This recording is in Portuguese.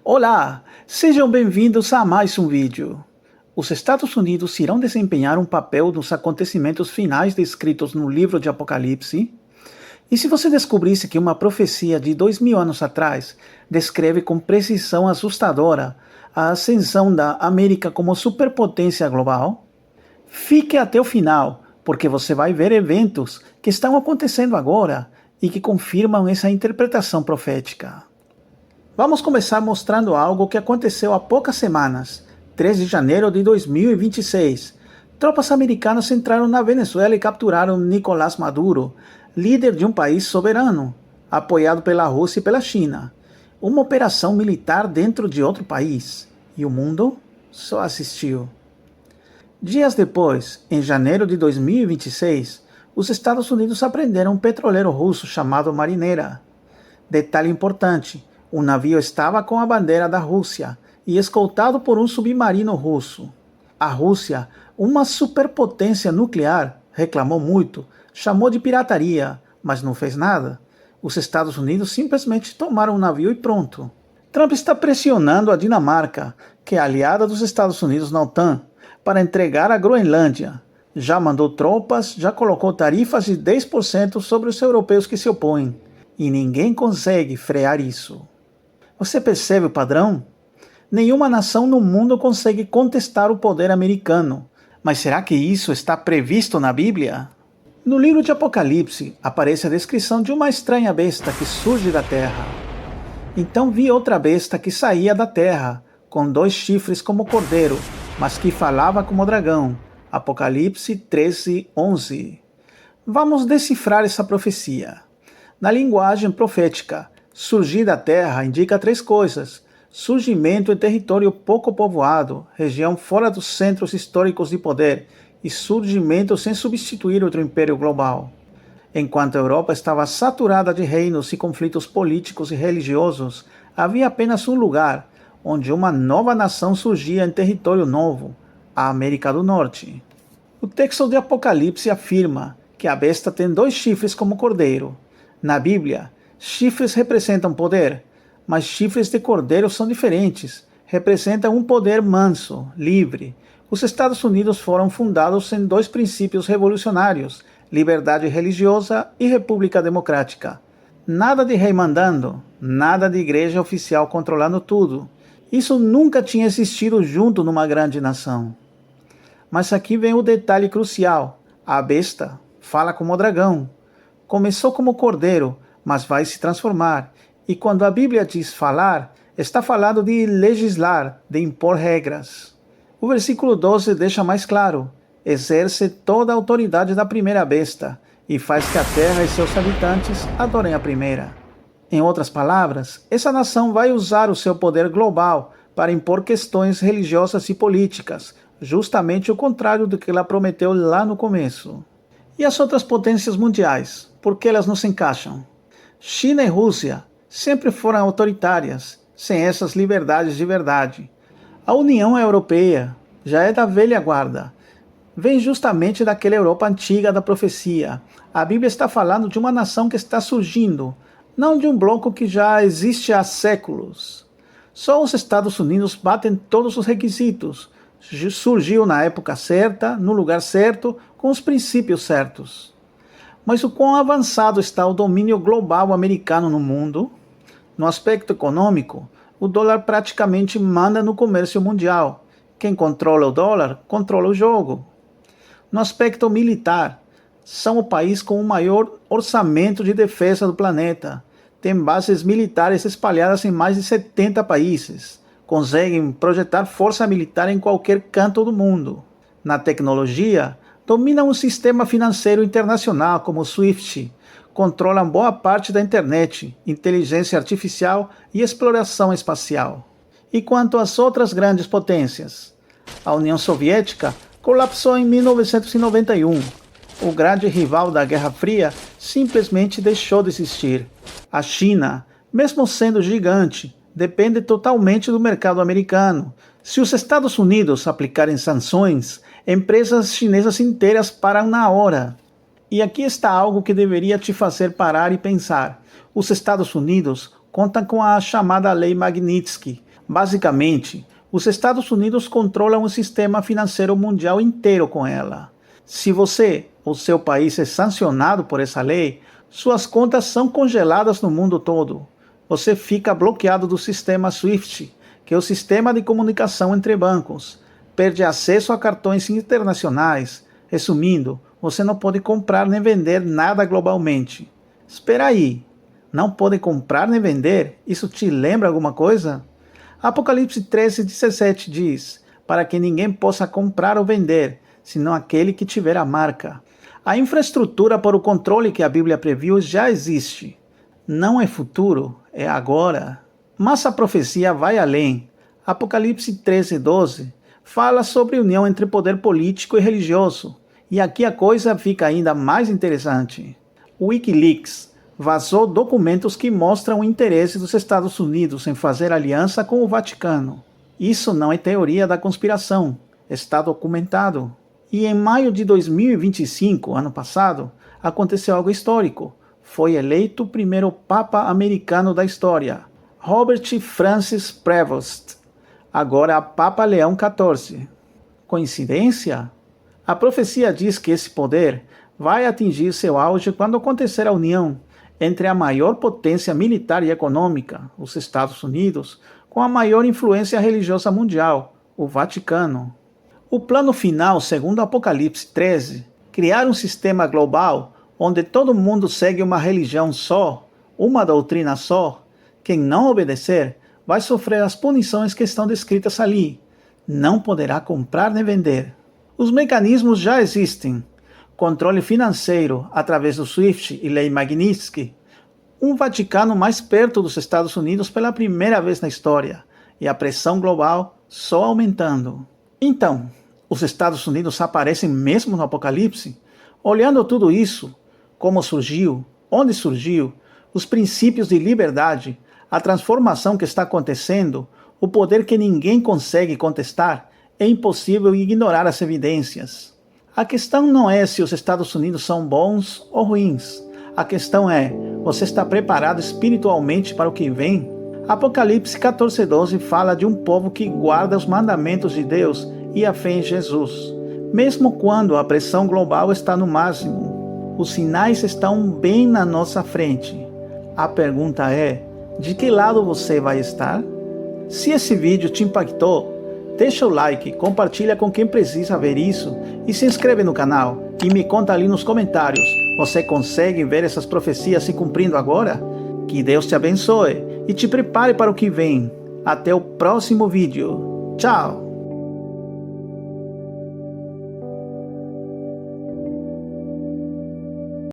Olá, sejam bem-vindos a mais um vídeo. Os Estados Unidos irão desempenhar um papel nos acontecimentos finais descritos no livro de Apocalipse? E se você descobrisse que uma profecia de 2000 anos atrás descreve com precisão assustadora a ascensão da América como superpotência global? Fique até o final, porque você vai ver eventos que estão acontecendo agora e que confirmam essa interpretação profética. Vamos começar mostrando algo que aconteceu há poucas semanas, 3 de janeiro de 2026. Tropas americanas entraram na Venezuela e capturaram Nicolás Maduro, líder de um país soberano, apoiado pela Rússia e pela China. Uma operação militar dentro de outro país. E o mundo só assistiu. Dias depois, em janeiro de 2026, os Estados Unidos apreenderam um petroleiro russo chamado Marinera. Detalhe importante: o navio estava com a bandeira da Rússia e escoltado por um submarino russo. A Rússia, uma superpotência nuclear, reclamou muito, chamou de pirataria, mas não fez nada. Os Estados Unidos simplesmente tomaram o navio e pronto. Trump está pressionando a Dinamarca, que é aliada dos Estados Unidos na OTAN, para entregar a Groenlândia. Já mandou tropas, já colocou tarifas de 10% sobre os europeus que se opõem. E ninguém consegue frear isso. Você percebe o padrão? Nenhuma nação no mundo consegue contestar o poder americano. Mas será que isso está previsto na Bíblia? No livro de Apocalipse, aparece a descrição de uma estranha besta que surge da terra. Então vi outra besta que saía da terra, com 2 chifres como cordeiro, mas que falava como dragão. Apocalipse 13:11. Vamos decifrar essa profecia. Na linguagem profética, surgir da terra indica 3 coisas: surgimento em território pouco povoado, região fora dos centros históricos de poder, e surgimento sem substituir outro império global. Enquanto a Europa estava saturada de reinos e conflitos políticos e religiosos, havia apenas um lugar onde uma nova nação surgia em território novo: a América do Norte. O texto de Apocalipse afirma que a besta tem 2 chifres como cordeiro. Na Bíblia, chifres representam poder, mas chifres de cordeiro são diferentes. Representam um poder manso, livre. Os Estados Unidos foram fundados em 2 princípios revolucionários: liberdade religiosa e república democrática. Nada de rei mandando, nada de igreja oficial controlando tudo. Isso nunca tinha existido junto numa grande nação. Mas aqui vem o detalhe crucial: a besta fala como dragão. Começou como cordeiro, mas vai se transformar. E quando a Bíblia diz falar, está falando de legislar, de impor regras. O versículo 12 deixa mais claro: exerce toda a autoridade da primeira besta, e faz que a terra e seus habitantes adorem a primeira. Em outras palavras, essa nação vai usar o seu poder global para impor questões religiosas e políticas, justamente o contrário do que ela prometeu lá no começo. E as outras potências mundiais, por que elas não se encaixam? China e Rússia sempre foram autoritárias, sem essas liberdades de verdade. A União Europeia já é da velha guarda. Vem justamente daquela Europa antiga da profecia. A Bíblia está falando de uma nação que está surgindo, não de um bloco que já existe há séculos. Só os Estados Unidos batem todos os requisitos. Surgiu na época certa, no lugar certo, com os princípios certos. Mas o quão avançado está o domínio global americano no mundo? No aspecto econômico, o dólar praticamente manda no comércio mundial. Quem controla o dólar, controla o jogo. No aspecto militar, são o país com o maior orçamento de defesa do planeta. Tem bases militares espalhadas em mais de 70 países. Conseguem projetar força militar em qualquer canto do mundo. Na tecnologia, dominam o sistema financeiro internacional como o SWIFT, controlam boa parte da internet, inteligência artificial e exploração espacial. E quanto às outras grandes potências? A União Soviética colapsou em 1991. O grande rival da Guerra Fria simplesmente deixou de existir. A China, mesmo sendo gigante, depende totalmente do mercado americano. Se os Estados Unidos aplicarem sanções, empresas chinesas inteiras param na hora. E aqui está algo que deveria te fazer parar e pensar. Os Estados Unidos contam com a chamada Lei Magnitsky, Basicamente, os Estados Unidos controlam o sistema financeiro mundial inteiro com ela. Se você ou seu país é sancionado por essa lei, suas contas são congeladas no mundo todo. Você fica bloqueado do sistema SWIFT, que é o sistema de comunicação entre bancos. Perde acesso a cartões internacionais. Resumindo, você não pode comprar nem vender nada globalmente. Espera aí, não pode comprar nem vender? Isso te lembra alguma coisa? Apocalipse 13:17 diz, para que ninguém possa comprar ou vender, senão aquele que tiver a marca. A infraestrutura para o controle que a Bíblia previu já existe. Não é futuro, é agora. Mas a profecia vai além. Apocalipse 13:12 fala sobre união entre poder político e religioso. E aqui a coisa fica ainda mais interessante. O Wikileaks vazou documentos que mostram o interesse dos Estados Unidos em fazer aliança com o Vaticano. Isso não é teoria da conspiração, está documentado. E em maio de 2025, ano passado, aconteceu algo histórico. Foi eleito o primeiro Papa americano da história, Robert Francis Prevost, agora Papa Leão XIV. Coincidência? A profecia diz que esse poder vai atingir seu auge quando acontecer a união entre a maior potência militar e econômica, os Estados Unidos, com a maior influência religiosa mundial, o Vaticano. O plano final, segundo Apocalipse 13, criar um sistema global onde todo mundo segue uma religião só, uma doutrina só. Quem não obedecer vai sofrer as punições que estão descritas ali. Não poderá comprar nem vender. Os mecanismos já existem. Controle financeiro através do SWIFT e Lei Magnitsky. Um Vaticano mais perto dos Estados Unidos pela primeira vez na história. E a pressão global só aumentando. Então, os Estados Unidos aparecem mesmo no Apocalipse? Olhando tudo isso, como surgiu, onde surgiu, os princípios de liberdade, a transformação que está acontecendo, o poder que ninguém consegue contestar, é impossível ignorar as evidências. A questão não é se os Estados Unidos são bons ou ruins. A questão é, você está preparado espiritualmente para o que vem? Apocalipse 14:12 fala de um povo que guarda os mandamentos de Deus e a fé em Jesus. Mesmo quando a pressão global está no máximo, os sinais estão bem na nossa frente. A pergunta é, de que lado você vai estar? Se esse vídeo te impactou, deixa o like, compartilha com quem precisa ver isso e se inscreve no canal. E me conta ali nos comentários, você consegue ver essas profecias se cumprindo agora? Que Deus te abençoe e te prepare para o que vem. Até o próximo vídeo. Tchau!